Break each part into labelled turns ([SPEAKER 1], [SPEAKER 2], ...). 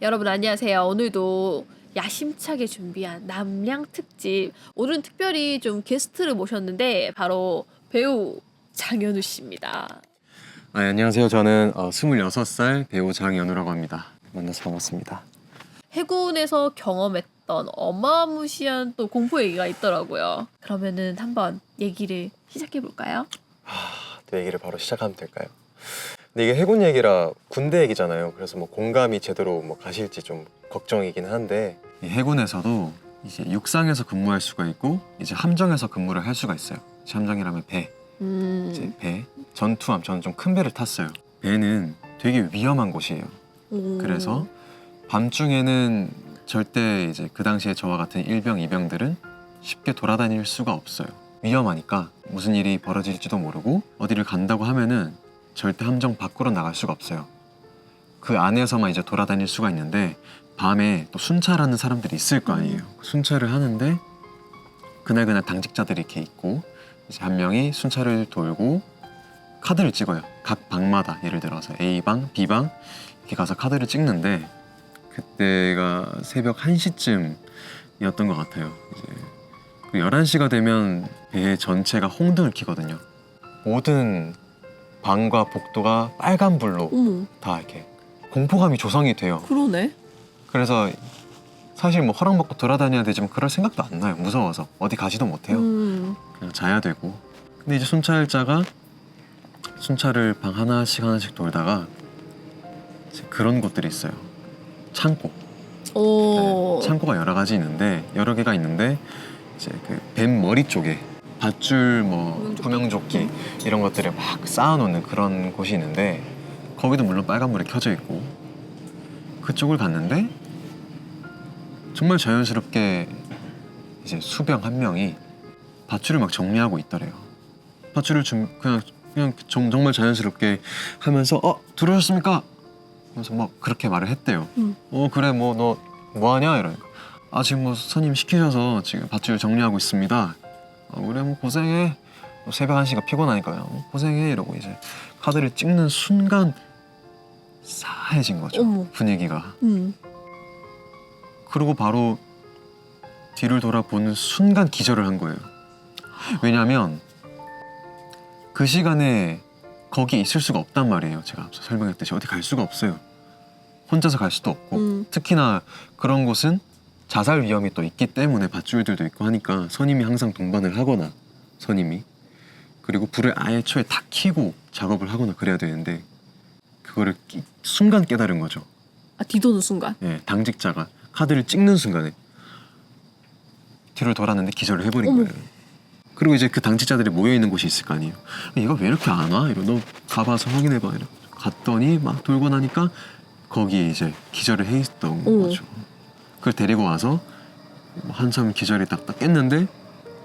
[SPEAKER 1] 여러분 안녕하세요. 오늘도 야심차게 준비한 남량 특집. 오늘은 특별히 좀 게스트를 모셨는데 바로 배우 장현우 씨입니다.
[SPEAKER 2] 안녕하세요. 저는 26살 배우 장현우라고 합니다. 만나서 반갑습니다.
[SPEAKER 1] 해군에서 경험했던 어마무시한 또 공포 얘기가 있더라고요. 그러면은 한번 얘기를 시작해 볼까요?
[SPEAKER 2] 또 얘기를 바로 시작하면 될까요? 근데 이게 해군 얘기라 군대 얘기잖아요. 그래서 뭐 공감이 제대로 뭐 가실지 좀 걱정이긴 한데, 이 해군에서도 이제 육상에서 근무할 수가 있고 이제 함정에서 근무를 할 수가 있어요. 함정이라면 배. 이제 배, 전투함. 저는 좀 큰 배를 탔어요. 배는 되게 위험한 곳이에요. 그래서 밤중에는 절대 이제 그 당시에 저와 같은 일병, 이병들은 쉽게 돌아다닐 수가 없어요. 위험하니까 무슨 일이 벌어질지도 모르고 어디를 간다고 하면은 절대 함정 밖으로 나갈 수가 없어요. 그 안에서만 이제 돌아다닐 수가 있는데, 밤에 또 순찰하는 사람들이 있을 거 아니에요. 순찰을 하는데 그날 당직자들이 이렇게 있고, 이제 한 명이 순찰을 돌고 카드를 찍어요. 각 방마다, 예를 들어서 A방, B방 이렇게 가서 카드를 찍는데, 그때가 새벽 1시쯤이었던 것 같아요. 이제 그 11시가 되면 배 전체가 홍등을 켜거든요. 모든 방과 복도가 빨간불로
[SPEAKER 1] 어머,
[SPEAKER 2] 다 이렇게 공포감이 조성이 돼요.
[SPEAKER 1] 그러네.
[SPEAKER 2] 그래서 사실 뭐 허락받고 돌아다녀야 되지만 그럴 생각도 안 나요. 무서워서 어디 가지도 못해요. 그냥 자야 되고. 근데 이제 순찰자가 순찰을 방 하나씩 돌다가 이제 그런 곳들이 있어요. 창고.
[SPEAKER 1] 오.
[SPEAKER 2] 네, 창고가 여러 가지 있는데, 여러 개가 있는데 이제 그 뱀 머리 쪽에 밧줄, 뭐 구명조끼 이런 것들을 막 쌓아놓는 그런 곳이 있는데, 거기도 물론 빨간불이 켜져 있고. 그쪽을 갔는데 정말 자연스럽게 이제 수병 한 명이 밧줄을 막 정리하고 있더래요. 밧줄을 그냥 정말 자연스럽게 하면서 들어오셨습니까? 하면서 막 그렇게 말을 했대요. 그래, 뭐 너 뭐하냐 이러니까, 지금 뭐 선임 시키셔서 지금 밧줄 정리하고 있습니다. 그래, 뭐 고생해. 새벽 1시가 피곤하니까요. 고생해 이러고 이제 카드를 찍는 순간 싸해진 거죠.
[SPEAKER 1] 어머.
[SPEAKER 2] 분위기가. 그리고 바로 뒤를 돌아보는 순간 기절을 한 거예요. 왜냐면 그 시간에 거기 있을 수가 없단 말이에요. 제가 앞서 설명했듯이 어디 갈 수가 없어요. 혼자서 갈 수도 없고, 특히나 그런 곳은 자살 위험이 또 있기 때문에 밧줄들도 있고 하니까 선임이 항상 동반을 하거나, 선임이, 그리고 불을 아예 초에 다 켜고 작업을 하거나 그래야 되는데, 그거를 순간 깨달은 거죠.
[SPEAKER 1] 뒤도는 순간.
[SPEAKER 2] 예, 당직자가 카드를 찍는 순간에 뒤를 돌았는데 기절을 해버린
[SPEAKER 1] 어머.
[SPEAKER 2] 거예요. 그리고 이제 그 당직자들이 모여있는 곳이 있을 거 아니에요. 얘가 왜 이렇게 안 와? 이러, 너 가봐서 확인해봐. 이러. 갔더니 막 돌고 나니까 거기에 이제 기절을 해 있던 거죠. 그걸 데리고 와서 한참 기절이 딱 깼는데,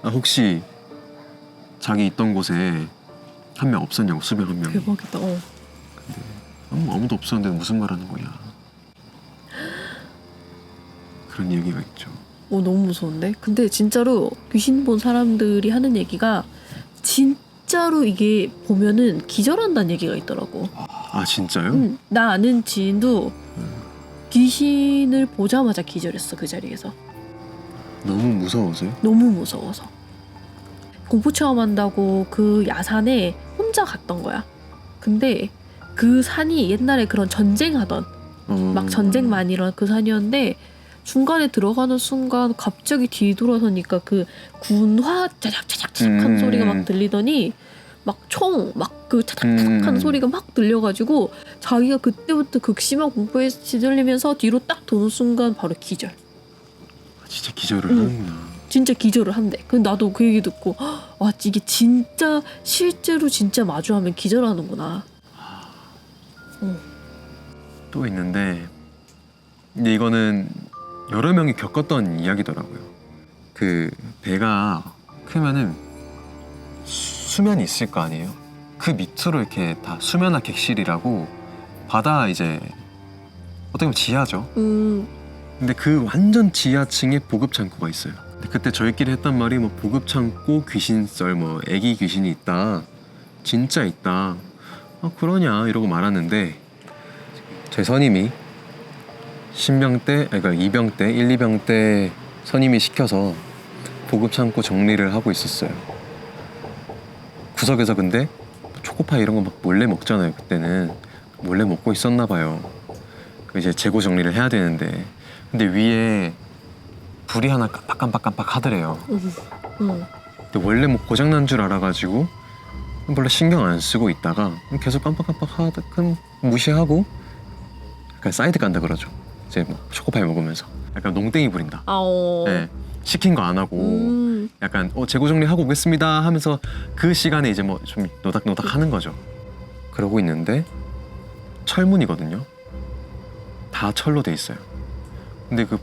[SPEAKER 2] 혹시 자기 있던 곳에 한 명 없었냐고, 수병 한 명이.
[SPEAKER 1] 대박이다.
[SPEAKER 2] 아무도 없었는데 무슨 말 하는 거냐, 그런 얘기가 있죠.
[SPEAKER 1] 너무 무서운데? 근데 진짜로 귀신 본 사람들이 하는 얘기가 진짜로 이게 보면은 기절한다는 얘기가 있더라고.
[SPEAKER 2] 아, 진짜요?
[SPEAKER 1] 나 아는 지인도 귀신을 보자마자 기절했어, 그 자리에서.
[SPEAKER 2] 너무 무서워서요?
[SPEAKER 1] 너무 무서워서. 공포 체험한다고 그 야산에 혼자 갔던 거야. 근데 그 산이 옛날에 그런 전쟁하던 막 전쟁 많이 일어난 그 산이었는데, 중간에 들어가는 순간 갑자기 뒤돌아서니까 그 군화 차작차작한 소리가 막 들리더니 막 총 막 그 차작차작하는 소리가 막 들려가지고 자기가 그때부터 극심한 공포에 시들리면서 뒤로 딱 도는 순간 바로 기절.
[SPEAKER 2] 진짜 기절을 하는구나.
[SPEAKER 1] 진짜 기절을 한대. 근데 나도 그 얘기 듣고 와, 이게 진짜 실제로 진짜 마주하면 기절하는구나.
[SPEAKER 2] 또 있는데, 근데 이거는 여러 명이 겪었던 이야기더라고요. 그 배가 크면은 수면이 있을 거 아니에요. 그 밑으로 이렇게 다 수면화 객실이라고, 바다 이제 어떻게 보면 지하죠. 근데 그 완전 지하층에 보급 창고가 있어요. 근데 그때 저희끼리 했단 말이, 뭐 보급 창고 귀신썰, 뭐 애기 귀신이 있다, 진짜 있다, 그러냐 이러고 말았는데, 제 선임이 신병 때, 그러니까 이병 때, 1, 2병 때 선임이 시켜서 보급 창고 정리를 하고 있었어요. 구석에서 근데 초코파이 이런 거 막 몰래 먹잖아요. 그때는 몰래 먹고 있었나 봐요. 이제 재고 정리를 해야 되는데 근데 위에 불이 하나 깜빡깜빡 하더래요. 근데 원래 뭐 고장난 줄 알아가지고 별로 신경 안 쓰고 있다가 계속 깜빡깜빡 하다 무시하고 약간 사이드 간다 그러죠. 이제 뭐 초코파이 먹으면서 약간 농땡이 부린다. 네, 시킨 거 안 하고 약간 재고 정리하고 오겠습니다 하면서 그 시간에 이제 뭐 좀 노닥노닥 하는 거죠. 그러고 있는데 철문이거든요. 다 철로 돼 있어요. 근데 그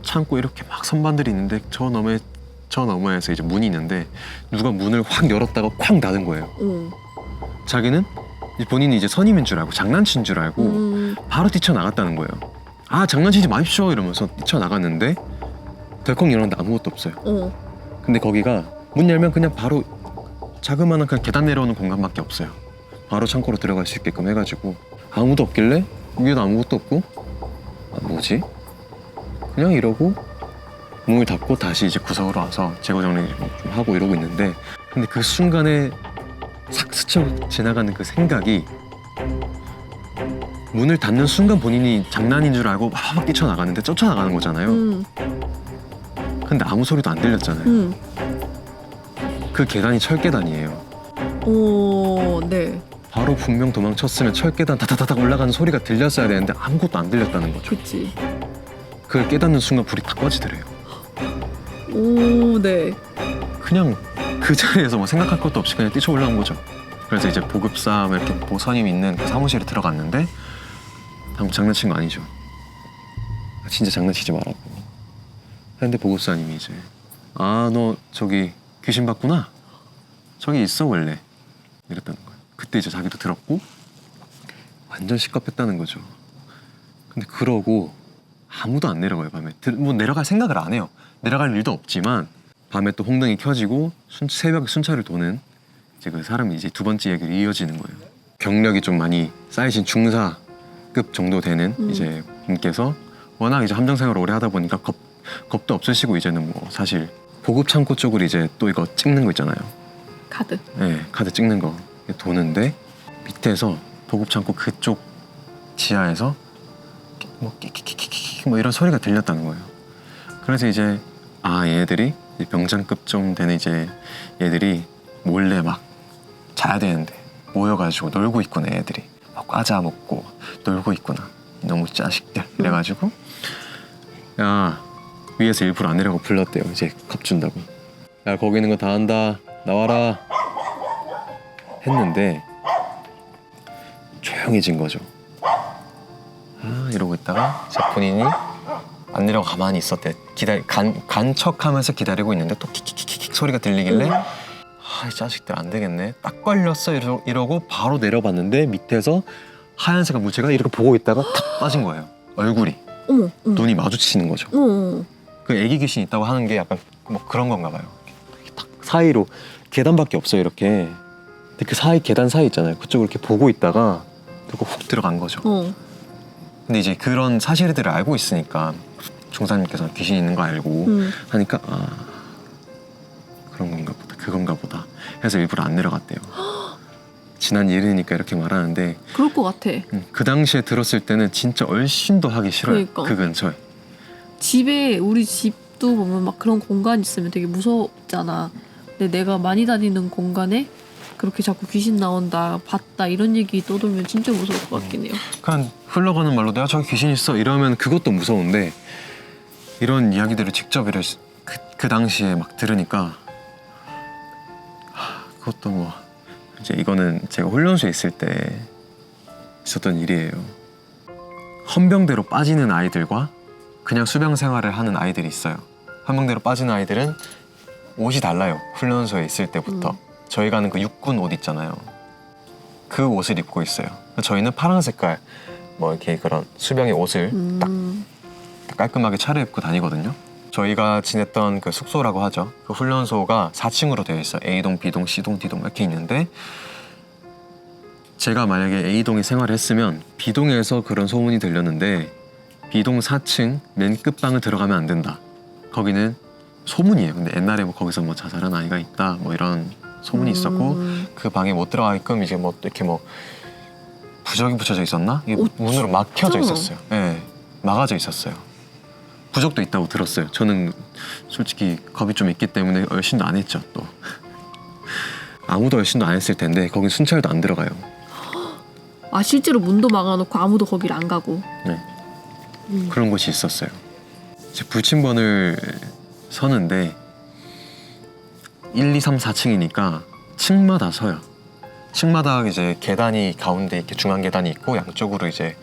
[SPEAKER 2] 창고 이렇게 막 선반들이 있는데 저 너머에서 이제 문이 있는데 누가 문을 확 열었다가 쾅 닫은 거예요. 자기는 본인이 이제 선임인 줄 알고 장난친 줄 알고 바로 뛰쳐나갔다는 거예요. 아 장난치지 마십시오 이러면서 뛰쳐나갔는데 덜컥 열었는데 아무것도 없어요. 근데 거기가 문 열면 그냥 바로 자그마한 그냥 계단 내려오는 공간밖에 없어요. 바로 창고로 들어갈 수 있게끔 해가지고 아무도 없길래 위에도 아무것도 없고 뭐지? 그냥 이러고 문을 닫고 다시 이제 구석으로 와서 재고 정리 좀 하고 이러고 있는데 근데 그 순간에 싹 스쳐 지나가는 그 생각이 문을 닫는 순간 본인이 장난인 줄 알고 막 뛰쳐나가는데 쫓아나가는 거잖아요. 근데 아무 소리도 안 들렸잖아요. 그 계단이 철계단이에요.
[SPEAKER 1] 네.
[SPEAKER 2] 바로 분명 도망쳤으면 철계단 다다다닥 올라가는 소리가 들렸어야 되는데 아무것도 안 들렸다는 거죠.
[SPEAKER 1] 그치.
[SPEAKER 2] 그걸 깨닫는 순간 불이 다 꺼지더래요.
[SPEAKER 1] 네.
[SPEAKER 2] 그냥 그 자리에서 뭐 생각할 것도 없이 그냥 뛰쳐 올라온 거죠. 그래서 이제 보급사 이렇게 보선임 있는 그 사무실에 들어갔는데 방금 장난친 거 아니죠? 진짜 장난치지 말라고. 근데 보급사님이 이제 너 저기 귀신 봤구나? 저기 있어 원래 이랬다는 거예요. 그때 이제 자기도 들었고 완전 시겁했다는 거죠. 근데 그러고 아무도 안 내려가요 밤에. 뭐 내려갈 생각을 안 해요. 내려갈 일도 없지만 밤에 또 홍등이 켜지고 새벽에 순찰을 도는 이제 그 사람이 이제 두 번째 얘기를 이어지는 거예요. 경력이 좀 많이 쌓이신 중사급 정도 되는 이제 분께서 워낙 이제 함정 생활을 오래 하다 보니까 겁도 없으시고 이제는 뭐 사실 보급 창고 쪽으로 이제 또 이거 찍는 거 있잖아요.
[SPEAKER 1] 카드.
[SPEAKER 2] 네, 카드 찍는 거 도는데 밑에서 보급 창고 그쪽 지하에서 뭐 끼끼끼끼 뭐 이런 소리가 들렸다는 거예요. 그래서 이제 얘들이 병장급 좀 되는 이제 얘들이 몰래 막 자야 되는데 모여가지고 놀고 있구나 애들이 막 과자 먹고 놀고 있구나 이놈의 자식들 이래가지고 야 위에서 일부러 안 내려고 불렀대요. 이제 겁준다고. 야 거기 있는 거 다 한다 나와라 했는데 조용해진 거죠. 이러고 있다가 제 본인이 안 내려가 가만히 있었대. 간척하면서 기다리고 있는데 또 킥킥킥킥 소리가 들리길래 이 자식들 안 되겠네. 딱 걸렸어 이러고 바로 내려봤는데 밑에서 하얀색 물체가 이렇게 보고 있다가 탁 빠진 거예요. 얼굴이. 눈이 마주치는 거죠. 그 애기 귀신 있다고 하는 게 약간 뭐 그런 건가 봐요. 딱 사이로 계단밖에 없어요 이렇게. 근데 그 사이 계단 사이 있잖아요. 그쪽을 이렇게 보고 있다가 그리고 훅 들어간 거죠. 근데 이제 그런 사실들을 알고 있으니까 중사님께서 귀신 있는 거 알고 하니까 그런 건가 보다 그건가 보다 해서 일부러 안 내려갔대요. 지난 일이니까 이렇게 말하는데
[SPEAKER 1] 그럴 것 같아.
[SPEAKER 2] 그 당시에 들었을 때는 진짜 얼씬도 하기 싫어요.
[SPEAKER 1] 그러니까.
[SPEAKER 2] 그 근처에.
[SPEAKER 1] 집에 우리 집도 보면 막 그런 공간 있으면 되게 무섭잖아. 근데 내가 많이 다니는 공간에 그렇게 자꾸 귀신 나온다 봤다 이런 얘기 떠돌면 진짜 무서울 것 같긴 해요.
[SPEAKER 2] 그냥 흘러가는 말로 내가 저기 귀신 있어 이러면 그것도 무서운데 이런 이야기들을 직접 그 당시에 막 들으니까 그것도 뭐 이제 이거는 제가 훈련소에 있을 때 있었던 일이에요. 헌병대로 빠지는 아이들과 그냥 수병 생활을 하는 아이들이 있어요. 헌병대로 빠지는 아이들은 옷이 달라요. 훈련소에 있을 때부터. 저희 가는 그 육군 옷 있잖아요. 그 옷을 입고 있어요. 저희는 파란 색깔 뭐 이렇게 그런 수병의 옷을 딱 깔끔하게 차려입고 다니거든요. 저희가 지냈던 그 숙소라고 하죠. 그 훈련소가 4층으로 되어 있어요. A동, B동, C동, D동 이렇게 있는데 제가 만약에 A동에 생활을 했으면 B동에서 그런 소문이 들렸는데 B동 4층 맨 끝방을 들어가면 안 된다. 거기는 소문이에요. 근데 옛날에 뭐 거기서 뭐 자살한 아이가 있다 뭐 이런 소문이 있었고 그 방에 못 들어가게끔 이제 뭐 이렇게 뭐 부적이 붙여져 있었나? 이게 문으로 막혀져 있었어요. 네, 막아져 있었어요. 부적도 있다고 들었어요. 저는 솔직히 겁이 좀 있기 때문에 열심도 안 했죠. 또 아무도 열심도 안 했을 텐데 거긴 순찰도 안 들어가요.
[SPEAKER 1] 아 실제로 문도 막아놓고 아무도 거기를 안 가고.
[SPEAKER 2] 네. 그런 곳이 있었어요. 이제 불침번을 서는데 1, 2, 3, 4층이니까 층마다 서요. 층마다 이제 계단이 가운데 이렇게 중앙 계단이 있고 양쪽으로 이제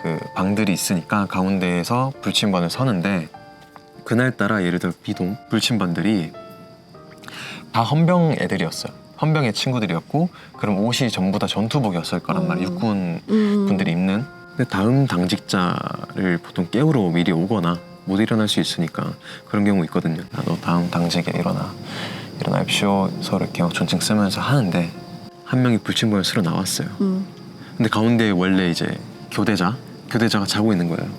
[SPEAKER 2] 그 방들이 있으니까 가운데에서 불침번을 서는데 그날따라 예를 들어 B동 불침번들이 다 헌병 애들이었어요. 헌병의 친구들이었고 그럼 옷이 전부 다 전투복이었을 거란 말이에요. 육군 분들이 입는. 근데 다음 당직자를 보통 깨우러 미리 오거나 못 일어날 수 있으니까 그런 경우 있거든요. 너 다음 당직에 일어나십시오. 서로 이렇게 존칭 쓰면서 하는데 한 명이 불침번을 쓰러 나왔어요. 근데 가운데 원래 이제 교대자가 자고 있는 거예요.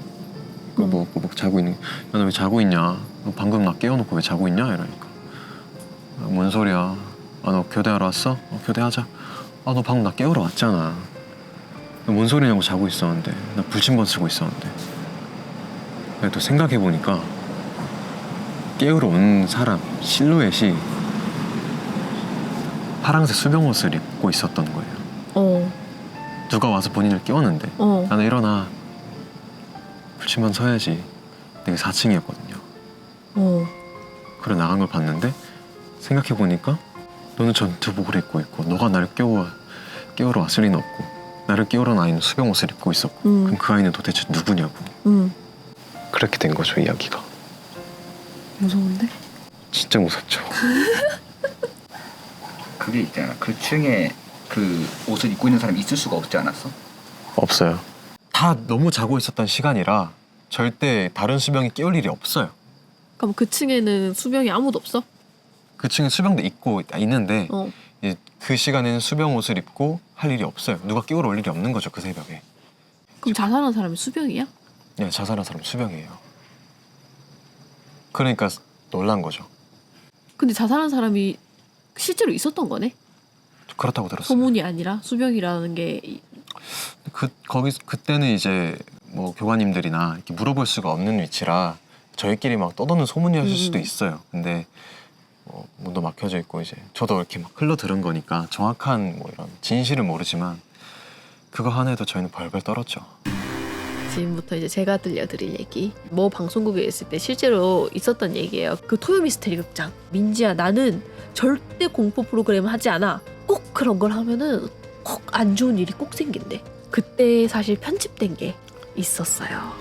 [SPEAKER 2] 꼬북꼬북 자고 있는. 야, 너 왜 자고 있냐? 너 방금 나 깨워놓고 왜 자고 있냐? 이러니까. 뭔 소리야? 아, 너 교대하러 왔어? 교대하자. 아, 너 방금 나 깨우러 왔잖아. 너 뭔 소리냐고 자고 있었는데. 나 불침번 쓰고 있었는데. 또 생각해보니까 깨우러 온 사람 실루엣이 파란색 수병옷을 입고 있었던 거예요. 누가 와서 본인을 깨웠는데 나는 일어나. 불침번 서야지. 되게 4층이었거든요. 그래 나간 걸 봤는데 생각해보니까 너는 전투복을 입고 있고 너가 나를 깨우러 왔을 리는 없고 나를 깨우러 나이는 수병옷을 입고 있었고 그럼 그 아이는 도대체 누구냐고. 그렇게 된 거죠, 이야기가.
[SPEAKER 1] 무서운데?
[SPEAKER 2] 진짜 무섭죠.
[SPEAKER 3] 그게 있잖아. 그 층에 그 옷을 입고 있는 사람이 있을 수가 없지 않았어?
[SPEAKER 2] 없어요. 다 너무 자고 있었던 시간이라 절대 다른 수병이 깨울 일이 없어요.
[SPEAKER 1] 그럼 그 층에는 수병이 아무도 없어?
[SPEAKER 2] 그 층에 수병도 있는데
[SPEAKER 1] 어.
[SPEAKER 2] 이제 그 시간에는 수병 옷을 입고 할 일이 없어요. 누가 깨우러 올 일이 없는 거죠, 그 새벽에.
[SPEAKER 1] 그럼 자살한 사람이 수병이야?
[SPEAKER 2] 네, 자살한 사람 수병이에요. 그러니까 놀란 거죠.
[SPEAKER 1] 근데 자살한 사람이 실제로 있었던 거네?
[SPEAKER 2] 그렇다고 들었어요.
[SPEAKER 1] 소문이 아니라 수병이라는 게.
[SPEAKER 2] 그때는 이제 뭐 교관님들이나 이렇게 물어볼 수가 없는 위치라 저희끼리 막 떠도는 소문이었을 수도 있어요. 근데 문도 막혀져 있고 이제 저도 이렇게 막 흘러 들은 거니까 정확한 뭐 이런 진실은 모르지만 그거 하나에도 저희는 벌벌 떨었죠.
[SPEAKER 1] 지금부터 이제 제가 들려드릴 얘기. 뭐 방송국에 있을 때 실제로 있었던 얘기예요. 그 토요미스테리 극장. 민지야, 나는 절대 공포 프로그램 하지 않아. 꼭 그런 걸 하면은 꼭 안 좋은 일이 꼭 생긴대. 그때 사실 편집된 게 있었어요.